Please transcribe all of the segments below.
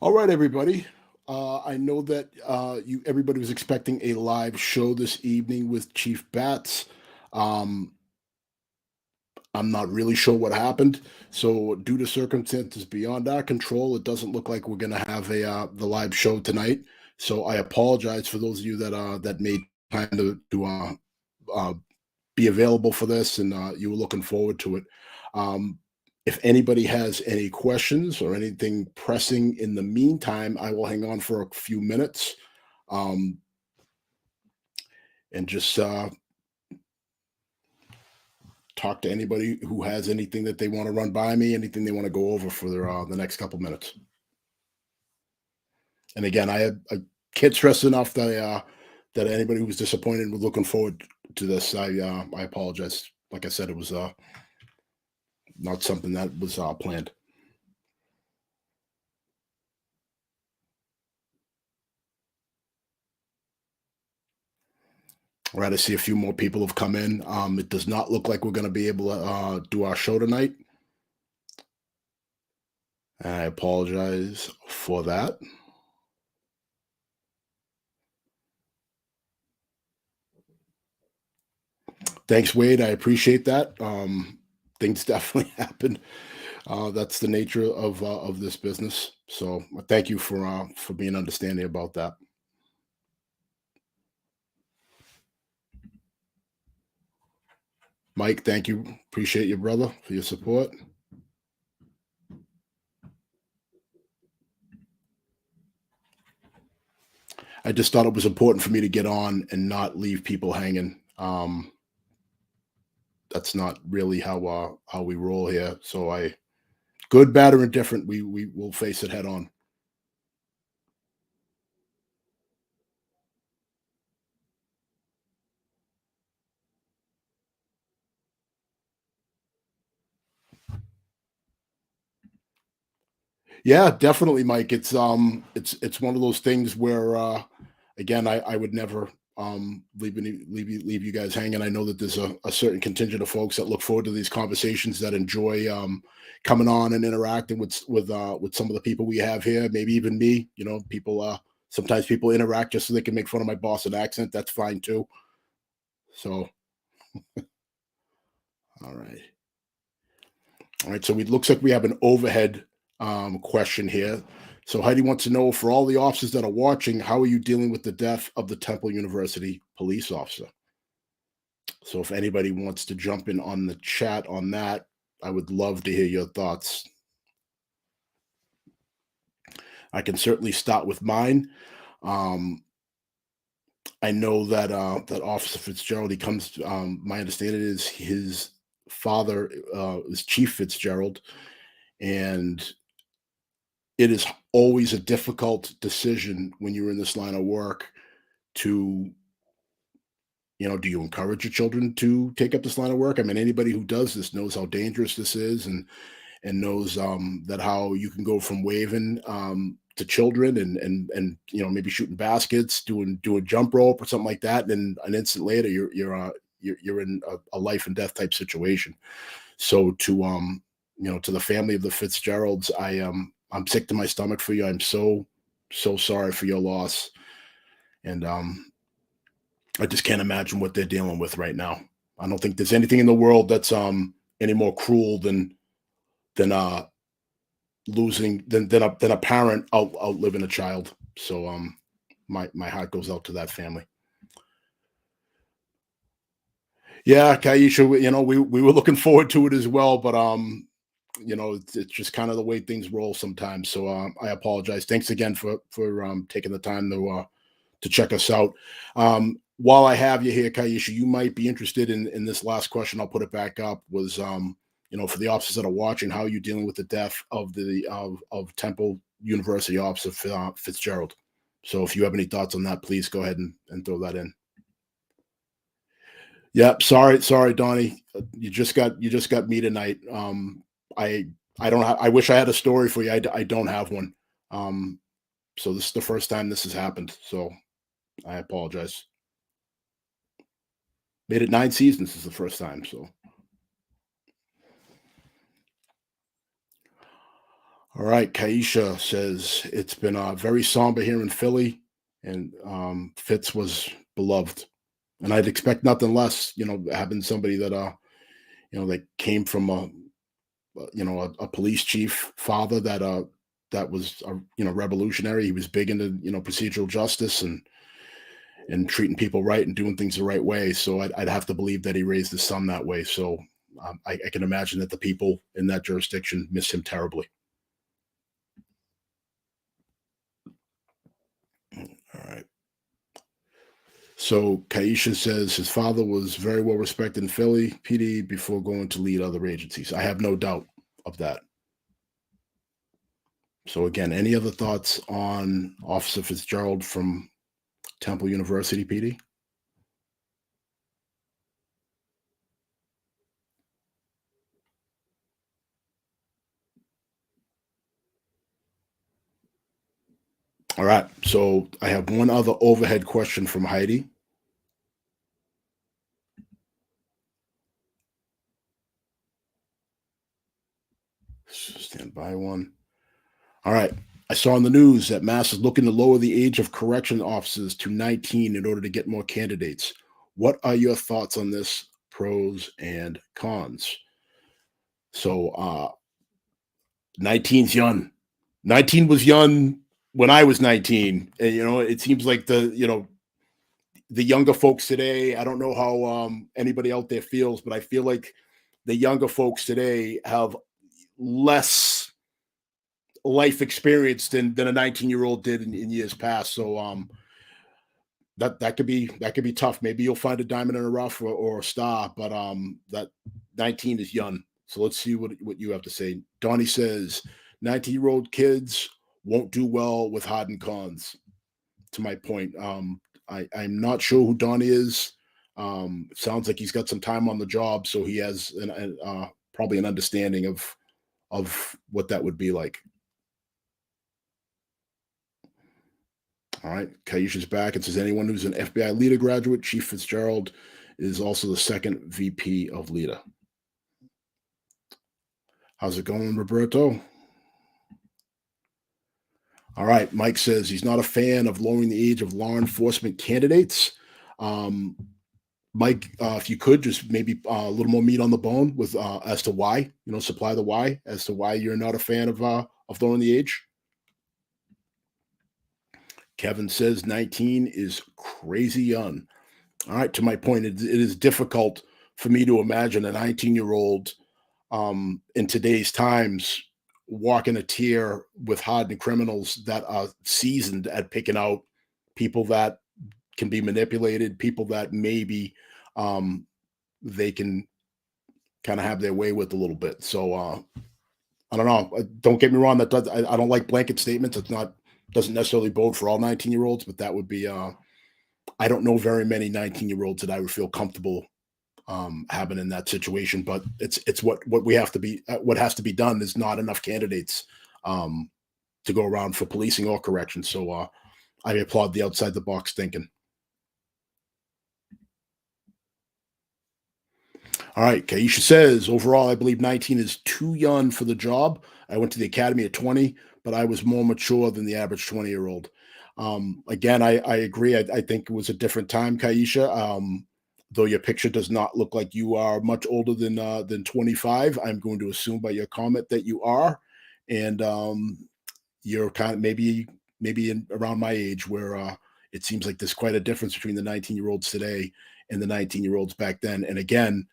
All right, everybody. I know that you everybody was expecting a live show this evening with Chief Bats. Um, I'm not really sure what happened. So, due to circumstances beyond our control, it doesn't look like we're going to have a the live show tonight. So, I apologize for those of you that made time to uh, be available for this, and you were looking forward to it. Um, if anybody has any questions or anything pressing in the meantime, I will hang on for a few minutes um, and just talk to anybody who has anything that they want to run by me, anything they want to go over for the next couple minutes. And again, I can't stress enough that anybody who was disappointed was looking forward to this. I apologize. Like I said, it was not something that was planned. All right, I see a few more people have come in. It does not look like we're going to be able to do our show tonight. And I apologize for that. Thanks, Wade. I appreciate that. Things definitely happen. That's the nature of this business. So thank you for being understanding about that. Mike, thank you. Appreciate your brother for your support. I just thought it was important for me to get on and not leave people hanging. That's not really how we roll here. So I good, bad, or indifferent, we will face it head on. Yeah, definitely, Mike. It's one of those things where again I would never leave you guys hanging. I know that there's a certain contingent of folks that look forward to these conversations that enjoy coming on and interacting with some of the people we have here, maybe even me. You know, people sometimes people interact just so they can make fun of my Boston accent. That's fine too. So all right. All right, so it looks like we have an overhead question here. So Heidi wants to know, for all the officers that are watching, how are you dealing with the death of the Temple University police officer? So if anybody wants to jump in on the chat on that, I would love to hear your thoughts. I can certainly start with mine. Um, I know that Officer Fitzgerald, he comes. My understanding is his father is Chief Fitzgerald, and it is always a difficult decision when you're in this line of work to, do you encourage your children to take up this line of work? I mean, anybody who does this knows how dangerous this is, and knows that how you can go from waving to children and maybe shooting baskets, doing jump rope or something like that, and then an instant later you're in a life and death type situation. So to the family of the Fitzgeralds, I'm sick to my stomach for you. I'm so sorry for your loss, and I just can't imagine what they're dealing with right now. I don't think there's anything in the world that's any more cruel than losing than a parent outliving a child. So my heart goes out to that family. Yeah, Kaisha, we were looking forward to it as well, but it's just kind of the way things roll sometimes. So I apologize. Thanks again for taking the time to check us out. While I have you here, Kaisha, you might be interested in this last question. I'll put it back up. Was for the officers that are watching, how are you dealing with the death of Temple University officer Fitzgerald? So if you have any thoughts on that, please go ahead and throw that in. Yep. Sorry, Donnie. You just got me tonight. I I don't have. I wish I had a story for you. I don't have one. Um, so this is the first time this has happened. So I apologize. Made it 9 seasons. This is the first time. So all All right, Kaisha says it's been very somber here in Philly, and Fitz was beloved, and I'd expect nothing less. Having somebody that that came from a police chief father that was revolutionary. He was big into procedural justice and treating people right and doing things the right way. So I'd have to believe that he raised his son that way. So I can imagine that the people in that jurisdiction miss him terribly. All right. So Kaisha says his father was very well respected in Philly PD before going to lead other agencies. I have no doubt of that. So again, any other thoughts on Officer Fitzgerald from Temple University PD? All right. So I have one other overhead question from Heidi. Stand by one. All right. I saw in the news that Mass is looking to lower the age of correction officers to 19 in order to get more candidates. What are your thoughts on this? Pros and cons. So 19's young. 19 was young when I was 19. And it seems like the younger folks today, I don't know how anybody out there feels, but I feel like the younger folks today have less life experience than a 19-year-old did in years past. So that could be tough. Maybe you'll find a diamond in a rough or a star, but that 19 is young. So let's see what you have to say. Donnie says 19-year-old kids won't do well with hardened cons. To my point, I'm not sure who Donnie is. Sounds like he's got some time on the job, so he has probably an understanding of what that would be like. All right. Kaisha's back and says anyone who's an FBI LEDA graduate, Chief Fitzgerald is also the second VP of LEDA. How's it going, Roberto? All right. Mike says he's not a fan of lowering the age of law enforcement candidates. Mike, if you could just maybe a little more meat on the bone with as to why, supply the why as to why you're not a fan of lowering the age. Kevin says 19 is crazy young. All right, to my point, it is difficult for me to imagine a 19-year-old in today's times walking a tier with hardened criminals that are seasoned at picking out people that can be manipulated, people that maybe they can kind of have their way with a little bit. So I don't know. Don't get me wrong. I don't like blanket statements. Doesn't necessarily bode for all 19-year-olds, but that would be I don't know very many 19-year-olds that I would feel comfortable having in that situation. But it's what we have to be. What has to be done is not enough candidates to go around for policing or correction. So I applaud the outside the box thinking. All right, Kaisha says overall, I believe 19 is too young for the job. I went to the academy at 20, but I was more mature than the average 20-year-old. Again, I agree. I think it was a different time, Kaisha. Though your picture does not look like you are much older than 25, I'm going to assume by your comment that you are, and you're kind of maybe around my age, where it seems like there's quite a difference between the 19-year-olds today and the 19-year-olds back then. And again,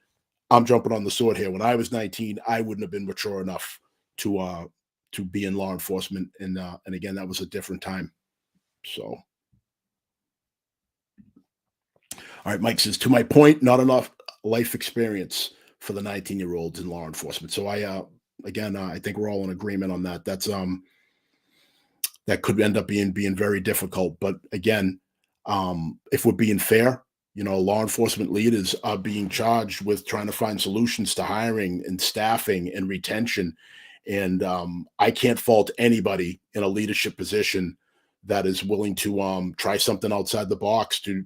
I'm jumping on the sword here. When I was 19, I wouldn't have been mature enough to be in law enforcement, and again, that was a different time. So, all right, Mike says, to my point, not enough life experience for the 19-year-olds in law enforcement. So I think we're all in agreement on that. That could end up being very difficult. But again, if we're being fair, law enforcement leaders are being charged with trying to find solutions to hiring and staffing and retention. And I can't fault anybody in a leadership position that is willing to try something outside the box to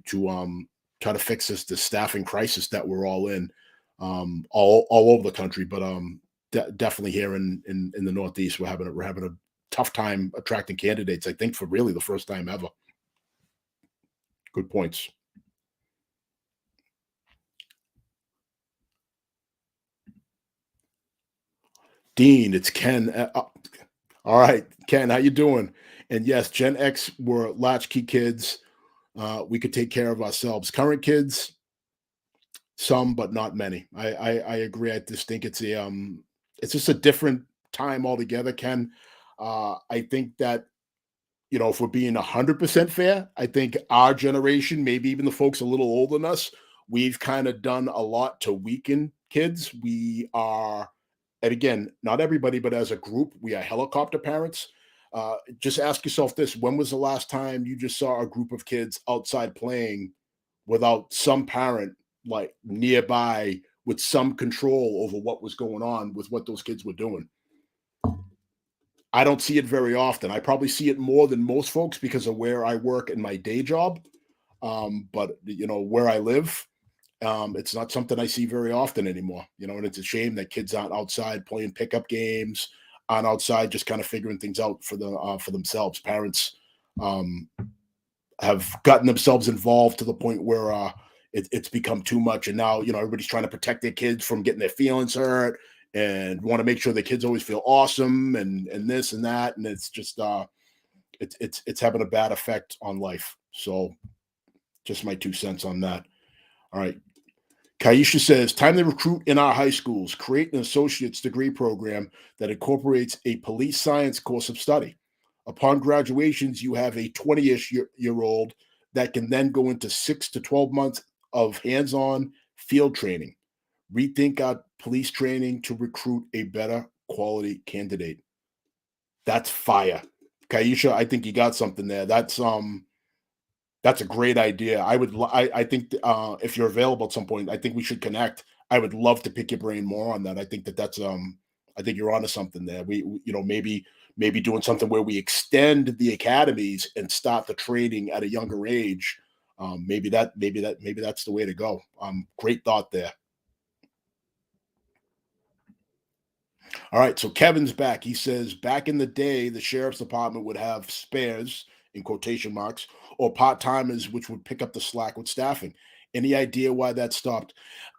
try to fix this staffing crisis that we're all in all over the country. But definitely here in the Northeast, we're having a tough time attracting candidates. I think for really the first time ever. Good points. Dean, it's Ken. All right, Ken, how you doing? And yes, Gen X were latchkey kids. We could take care of ourselves. Current kids, some, but not many. I agree. I just think it's just a different time altogether, Ken. I think that if we're being 100% fair, I think our generation, maybe even the folks a little older than us, we've kind of done a lot to weaken kids. We are, and again, not everybody, but as a group, we are helicopter parents. Just ask yourself this: when was the last time you just saw a group of kids outside playing without some parent like nearby with some control over what was going on with what those kids were doing? I don't see it very often. I probably see it more than most folks because of where I work in my day job. But where I live, it's not something I see very often anymore. And it's a shame that kids aren't outside playing pickup games, aren't outside just kind of figuring things out for themselves. Parents um, have gotten themselves involved to the point where it's become too much, and now everybody's trying to protect their kids from getting their feelings hurt, and want to make sure the kids always feel awesome, and this and that, and it's just it's having a bad effect on life. So, just my 2 cents on that. All right. Kaisha says, time to recruit in our high schools, create an associate's degree program that incorporates a police science course of study. Upon graduations, you have a 20-ish year old that can then go into 6 to 12 months of hands-on field training. Rethink our police training to recruit a better quality candidate. That's fire. Kaisha, I think you got something there. That's a great idea. I think if you're available at some point, I think we should connect. I would love to pick your brain more on that. I think I think you're onto something there. Maybe doing something where we extend the academies and start the training at a younger age. Maybe that's the way to go. Great thought there. All right, so Kevin's back. He says back in the day, the sheriff's department would have spares in quotation marks or part timers, which would pick up the slack with staffing. Any idea why that stopped?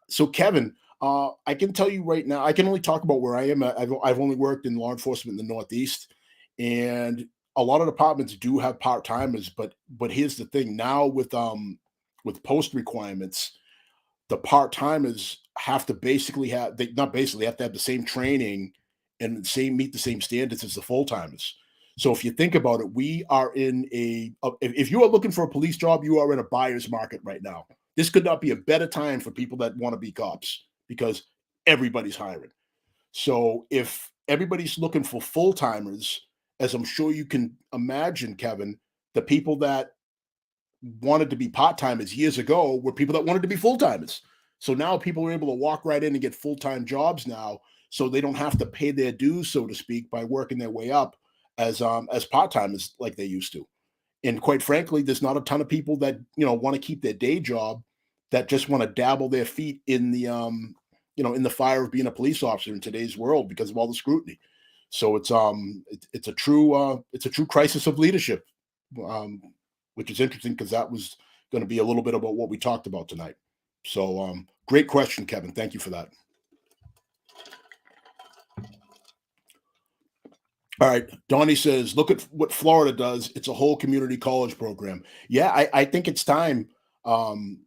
So, Kevin, I can tell you right now, I can only talk about where I am. I've only worked in law enforcement in the Northeast, and a lot of departments do have part timers. But here's the thing: now with post requirements, the part timers have to basically have they not basically have to have the same training and meet the same standards as the full timers. So if you think about it, we are in if you are looking for a police job, you are in a buyer's market right now. This could not be a better time for people that want to be cops because everybody's hiring. So if everybody's looking for full timers, as I'm sure you can imagine, Kevin, the people that wanted to be part timers years ago were people that wanted to be full timers. So now people are able to walk right in and get full time jobs now, so they don't have to pay their dues, so to speak, by working their way up as part timers like they used to. And quite frankly, there's not a ton of people that want to keep their day job that just want to dabble their feet in the in the fire of being a police officer in today's world because of all the scrutiny. So it's a true crisis of leadership. Um, which is interesting because that was going to be a little bit about what we talked about tonight. So, great question, Kevin. Thank you for that. All right. Donnie says, look at what Florida does. It's a whole community college program. Yeah, I think it's time. Um,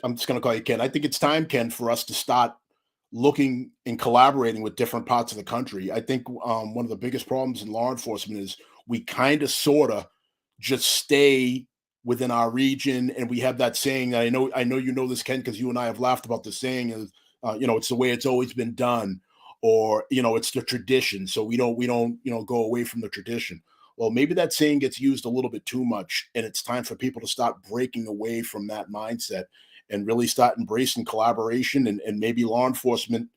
I'm just going to call you Ken. I think it's time, Ken, for us to start looking and collaborating with different parts of the country. I think one of the biggest problems in law enforcement is we kind of sort of just stay within our region, and we have that saying that I know you know this, Ken, because you and I have laughed about the saying is it's the way it's always been done, or it's the tradition, so we don't go away from the tradition. Well, maybe that saying gets used a little bit too much, and it's time for people to start breaking away from that mindset and really start embracing collaboration, and maybe law enforcement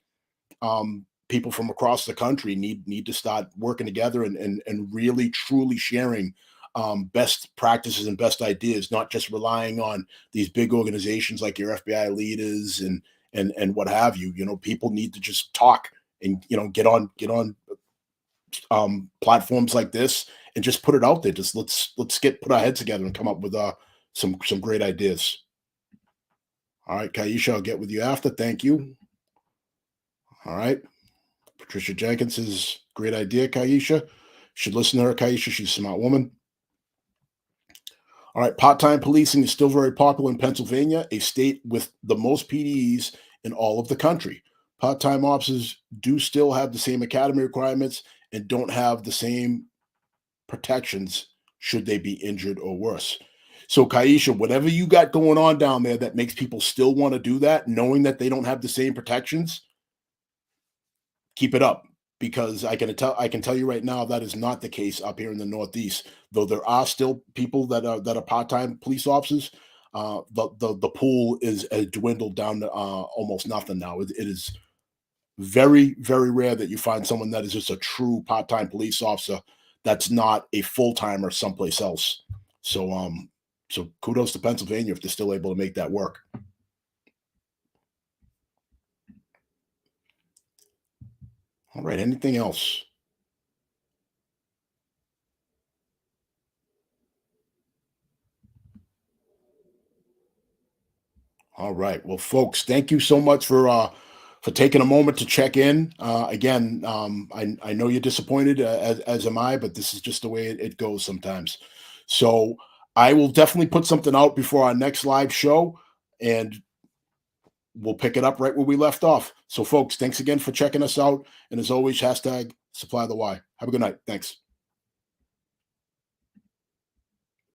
people from across the country need to start working together and really truly sharing best practices and best ideas, not just relying on these big organizations like your FBI leaders and what have you. People need to just talk and get on platforms like this and just put it out there. Just let's get put our heads together and come up with some great ideas. All right, Kaisha, I'll get with you after. Thank you. All right. Patricia Jenkins is great idea, Kaisha. Should listen to her, Kaisha. She's a smart woman. All right, part-time policing is still very popular in Pennsylvania, a state with the most PDEs in all of the country. Part-time officers do still have the same academy requirements and don't have the same protections should they be injured or worse. So, Kaisha, whatever you got going on down there that makes people still want to do that, knowing that they don't have the same protections, keep it up, because I can tell you right now that is not the case up here in the Northeast. Though there are still people that are part-time police officers, the pool is has dwindled down to almost nothing now. It is very, very rare that you find someone that is just a true part-time police officer that's not a full-timer someplace else. So kudos to Pennsylvania if they're still able to make that work. All right, anything else? All right. Well, folks, thank you so much for taking a moment to check in. Again, I know you're disappointed, as am I, but this is just the way it goes sometimes. So I will definitely put something out before our next live show, and we'll pick it up right where we left off. So, folks, thanks again for checking us out. And as always, hashtag supply the why. Have a good night. Thanks.